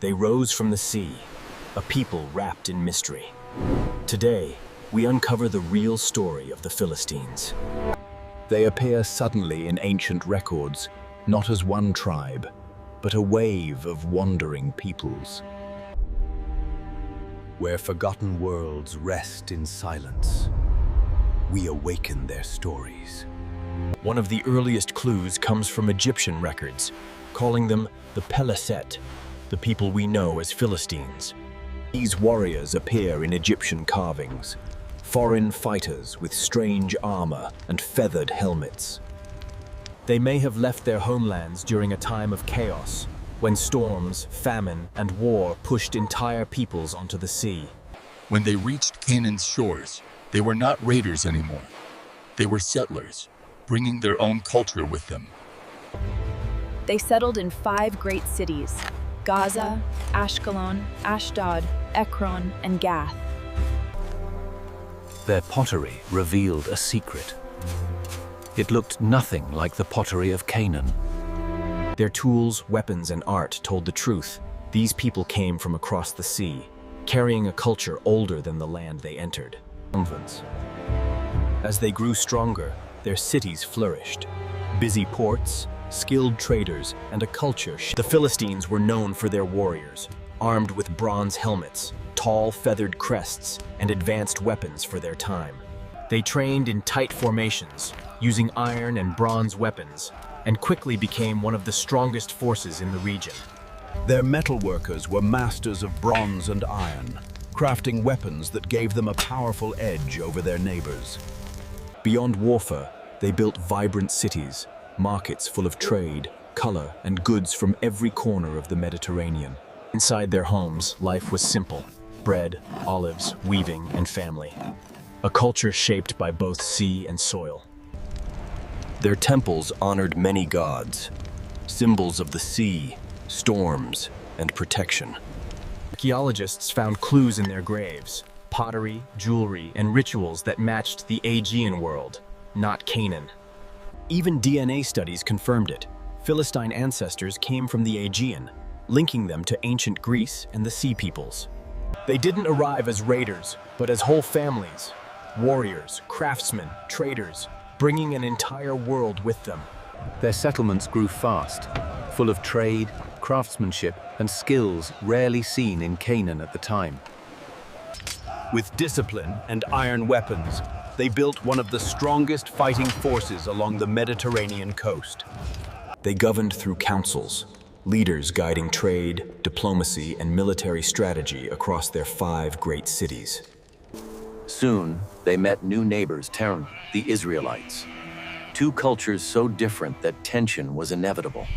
They rose from the sea, a people wrapped in mystery. Today, we uncover the real story of the Philistines. They appear suddenly in ancient records, not as one tribe, but a wave of wandering peoples. Where forgotten worlds rest in silence, we awaken their stories. One of the earliest clues comes from Egyptian records, calling them the Peliset, the people we know as Philistines. These warriors appear in Egyptian carvings, foreign fighters with strange armor and feathered helmets. They may have left their homelands during a time of chaos, when storms, famine, and war pushed entire peoples onto the sea. When they reached Canaan's shores, they were not raiders anymore. They were settlers, bringing their own culture with them. They settled in 5 great cities: Gaza, Ashkelon, Ashdod, Ekron, and Gath. Their pottery revealed a secret. It looked nothing like the pottery of Canaan. Their tools, weapons, and art told the truth. These people came from across the sea, carrying a culture older than the land they entered. As they grew stronger, their cities flourished. Busy ports, skilled traders, and a culture. The Philistines were known for their warriors, armed with bronze helmets, tall feathered crests, and advanced weapons for their time. They trained in tight formations, using iron and bronze weapons, and quickly became one of the strongest forces in the region. Their metalworkers were masters of bronze and iron, crafting weapons that gave them a powerful edge over their neighbors. Beyond warfare, they built vibrant cities, markets full of trade, color, and goods from every corner of the Mediterranean. Inside their homes, life was simple: bread, olives, weaving, and family. A culture shaped by both sea and soil. Their temples honored many gods, symbols of the sea, storms, and protection. Archaeologists found clues in their graves, pottery, jewelry, and rituals that matched the Aegean world, not Canaan. Even DNA studies confirmed it. Philistine ancestors came from the Aegean, linking them to ancient Greece and the Sea Peoples. They didn't arrive as raiders, but as whole families, warriors, craftsmen, traders, bringing an entire world with them. Their settlements grew fast, full of trade, craftsmanship, and skills rarely seen in Canaan at the time. With discipline and iron weapons, they built one of the strongest fighting forces along the Mediterranean coast. They governed through councils, leaders guiding trade, diplomacy, and military strategy across their 5 great cities. Soon, they met new neighbors, the Israelites. 2 cultures so different that tension was inevitable.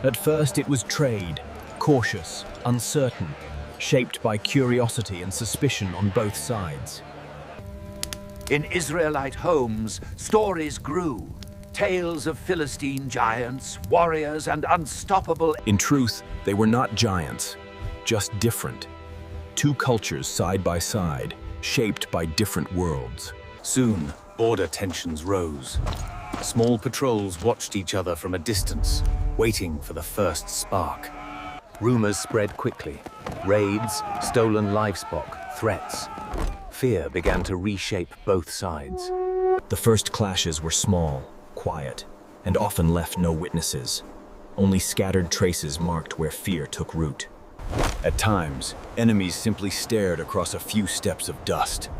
At first it was trade, cautious, uncertain, shaped by curiosity and suspicion on both sides. In Israelite homes, stories grew. Tales of Philistine giants, warriors, and unstoppable. In truth, they were not giants, just different. 2 cultures side by side, shaped by different worlds. Soon, border tensions rose. Small patrols watched each other from a distance, waiting for the first spark. Rumors spread quickly. Raids, stolen livestock, threats. Fear began to reshape both sides. The first clashes were small, quiet, and often left no witnesses. Only scattered traces marked where fear took root. At times, enemies simply stared across a few steps of dust,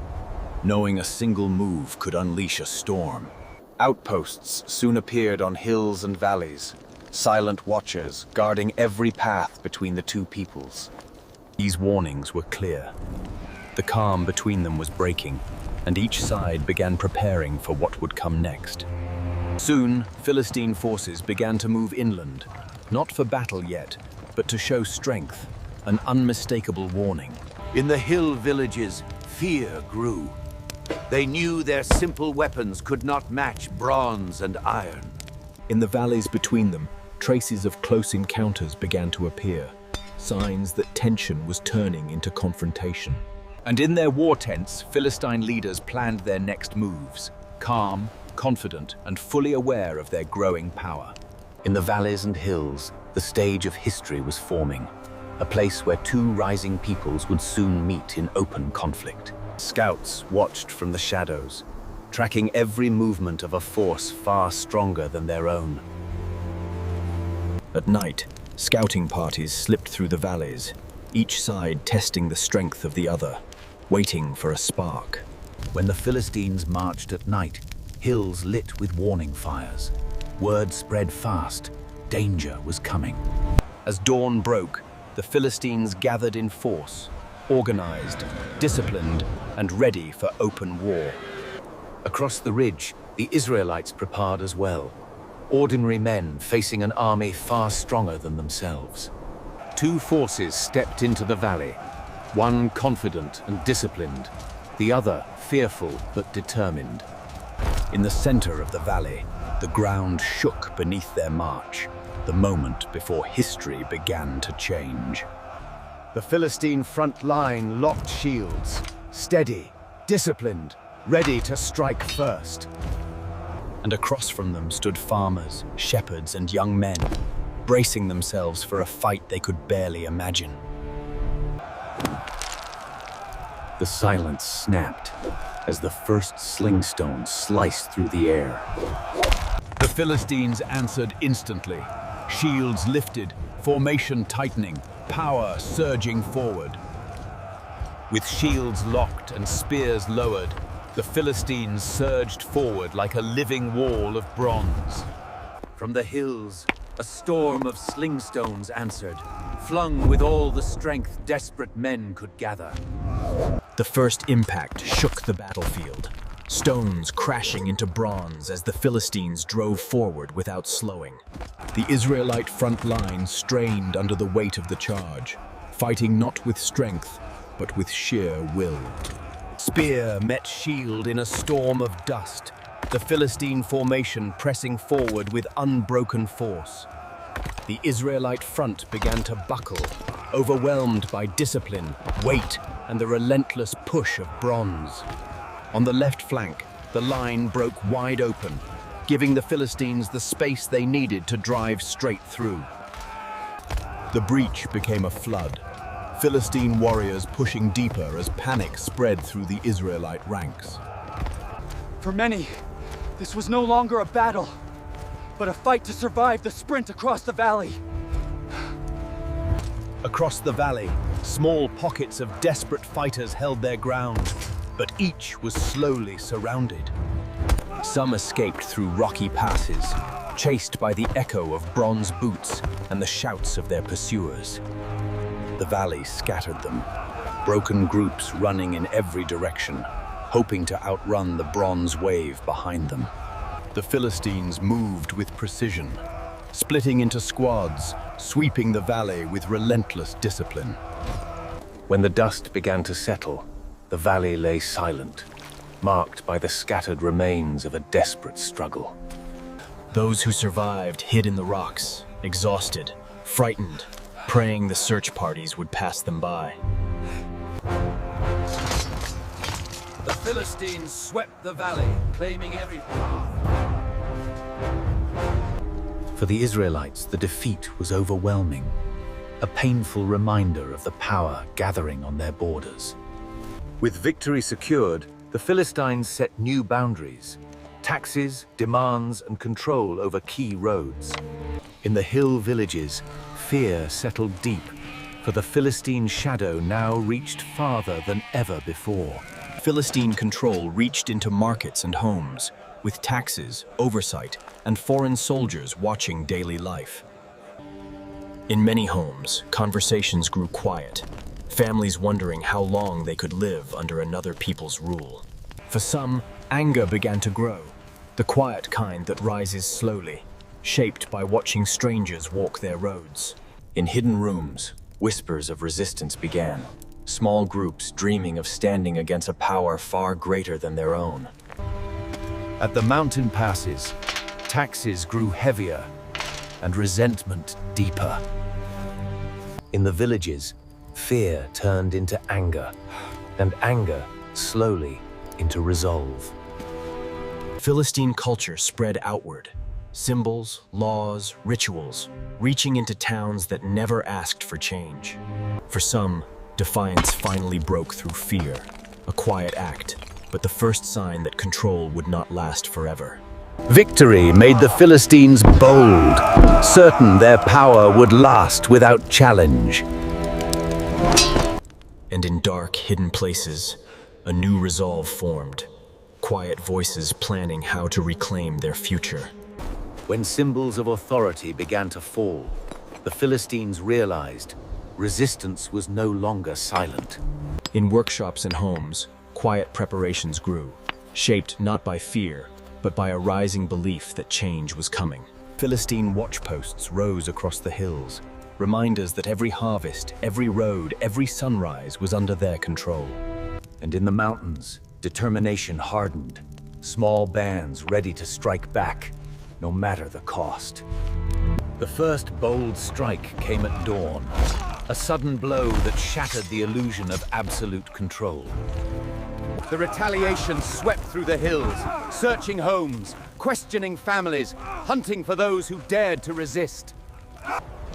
knowing a single move could unleash a storm. Outposts soon appeared on hills and valleys, silent watchers guarding every path between the 2 peoples. These warnings were clear. The calm between them was breaking, and each side began preparing for what would come next. Soon, Philistine forces began to move inland, not for battle yet, but to show strength, an unmistakable warning. In the hill villages, fear grew. They knew their simple weapons could not match bronze and iron. In the valleys between them, traces of close encounters began to appear, signs that tension was turning into confrontation. And in their war tents, Philistine leaders planned their next moves, calm, confident, and fully aware of their growing power. In the valleys and hills, the stage of history was forming. a place where two rising peoples would soon meet in open conflict. Scouts watched from the shadows, tracking every movement of a force far stronger than their own. At night, scouting parties slipped through the valleys, each side testing the strength of the other, waiting for a spark. When the Philistines marched at night, hills lit with warning fires. Word spread fast. Danger was coming. As dawn broke, the Philistines gathered in force, organized, disciplined, and ready for open war. Across the ridge, the Israelites prepared as well. Ordinary men facing an army far stronger than themselves. Two forces stepped into the valley, one confident and disciplined, the other fearful but determined. In the center of the valley, the ground shook beneath their march, the moment before history began to change. The Philistine front line locked shields, steady, disciplined, ready to strike first. And across from them stood farmers, shepherds, and young men, bracing themselves for a fight they could barely imagine. The silence snapped as the first sling stone sliced through the air. The Philistines answered instantly. Shields lifted, formation tightening, power surging forward. With shields locked and spears lowered, the Philistines surged forward like a living wall of bronze. From the hills, a storm of sling stones answered, flung with all the strength desperate men could gather. The first impact shook the battlefield, stones crashing into bronze as the Philistines drove forward without slowing. The Israelite front line strained under the weight of the charge, fighting not with strength, but with sheer will. Spear met shield in a storm of dust, the Philistine formation pressing forward with unbroken force. The Israelite front began to buckle, overwhelmed by discipline, weight, and the relentless push of bronze. On the left flank, the line broke wide open, giving the Philistines the space they needed to drive straight through. The breach became a flood, Philistine warriors pushing deeper as panic spread through the Israelite ranks. For many, this was no longer a battle, but a fight to survive the sprint across the valley. Across the valley, small pockets of desperate fighters held their ground, but each was slowly surrounded. Some escaped through rocky passes, chased by the echo of bronze boots and the shouts of their pursuers. The valley scattered them, broken groups running in every direction, hoping to outrun the bronze wave behind them. The Philistines moved with precision, splitting into squads, sweeping the valley with relentless discipline. When the dust began to settle, the valley lay silent, marked by the scattered remains of a desperate struggle. Those who survived hid in the rocks, exhausted, frightened, praying the search parties would pass them by. The Philistines swept the valley, claiming every path. For the Israelites, the defeat was overwhelming, a painful reminder of the power gathering on their borders. With victory secured, the Philistines set new boundaries, taxes, demands, and control over key roads. In the hill villages, fear settled deep, for the Philistine shadow now reached farther than ever before. Philistine control reached into markets and homes, with taxes, oversight, and foreign soldiers watching daily life. In many homes, conversations grew quiet, families wondering how long they could live under another people's rule. For some, anger began to grow, the quiet kind that rises slowly, shaped by watching strangers walk their roads. In hidden rooms, whispers of resistance began, small groups dreaming of standing against a power far greater than their own. At the mountain passes, taxes grew heavier and resentment deeper. In the villages, fear turned into anger, and anger slowly into resolve. Philistine culture spread outward, Symbols, laws, rituals, reaching into towns that never asked for change. For some, defiance finally broke through fear, a quiet act, but the first sign that control would not last forever. Victory made the Philistines bold, certain their power would last without challenge. And in dark, hidden places, a new resolve formed. Quiet voices planning how to reclaim their future. When symbols of authority began to fall, the Philistines realized resistance was no longer silent. In workshops and homes, quiet preparations grew, shaped not by fear, but by a rising belief that change was coming. Philistine watchposts rose across the hills, reminders that every harvest, every road, every sunrise was under their control. And in the mountains, determination hardened, small bands ready to strike back, no matter the cost. The first bold strike came at dawn, a sudden blow that shattered the illusion of absolute control. The retaliation swept through the hills, searching homes, questioning families, hunting for those who dared to resist.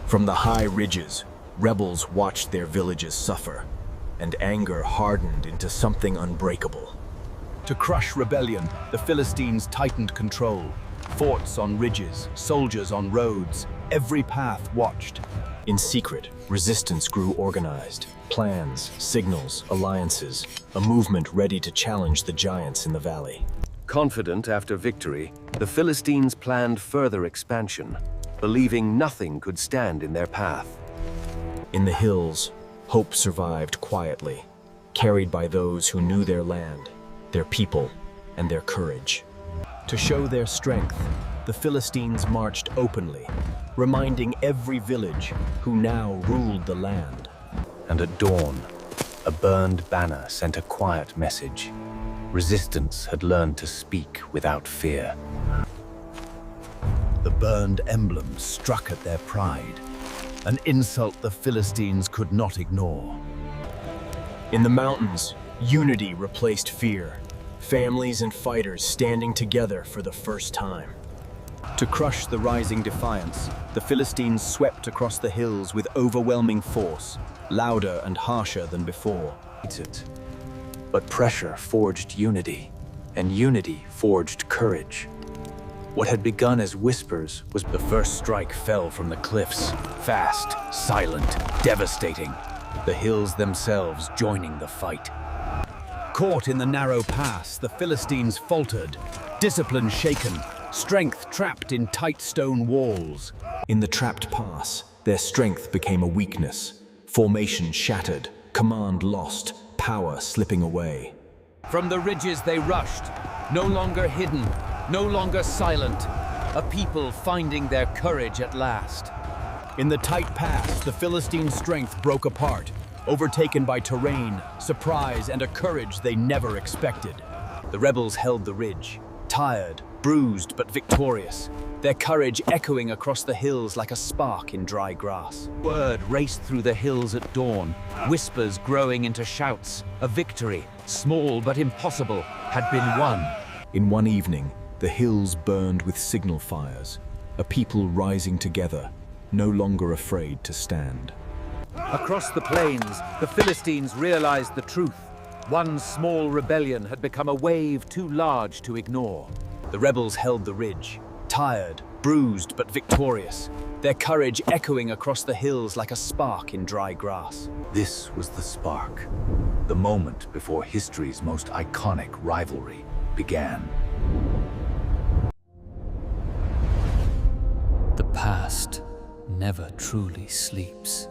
From the high ridges, rebels watched their villages suffer, and anger hardened into something unbreakable. To crush rebellion, the Philistines tightened control. Forts on ridges, soldiers on roads, every path watched. In secret, resistance grew organized. Plans, signals, alliances, a movement ready to challenge the giants in the valley. Confident after victory, the Philistines planned further expansion, believing nothing could stand in their path. In the hills, hope survived quietly, carried by those who knew their land, their people, and their courage. To show their strength, the Philistines marched openly, reminding every village who now ruled the land. And at dawn, a burned banner sent a quiet message. Resistance had learned to speak without fear. The burned emblem struck at their pride, an insult the Philistines could not ignore. In the mountains, unity replaced fear, families and fighters standing together for the first time. To crush the rising defiance, the Philistines swept across the hills with overwhelming force, louder and harsher than before. But pressure forged unity, and unity forged courage. What had begun as whispers was The first strike fell from the cliffs, fast, silent, devastating. The hills themselves joining the fight. Caught in the narrow pass, the Philistines faltered, discipline shaken, strength trapped in tight stone walls. In the trapped pass, their strength became a weakness. Formation shattered, command lost, power slipping away. From the ridges they rushed, no longer hidden, no longer silent, a people finding their courage at last. In the tight pass, the Philistine strength broke apart, overtaken by terrain, surprise, and a courage they never expected. The rebels held the ridge, tired, bruised but victorious, their courage echoing across the hills like a spark in dry grass. Word raced through the hills at dawn, whispers growing into shouts. A victory, small but impossible, had been won. In one evening, the hills burned with signal fires, a people rising together, no longer afraid to stand. Across the plains, the Philistines realized the truth. One small rebellion had become a wave too large to ignore. The rebels held the ridge, tired, bruised but victorious, their courage echoing across the hills like a spark in dry grass. This was the spark, the moment before history's most iconic rivalry began. The past never truly sleeps.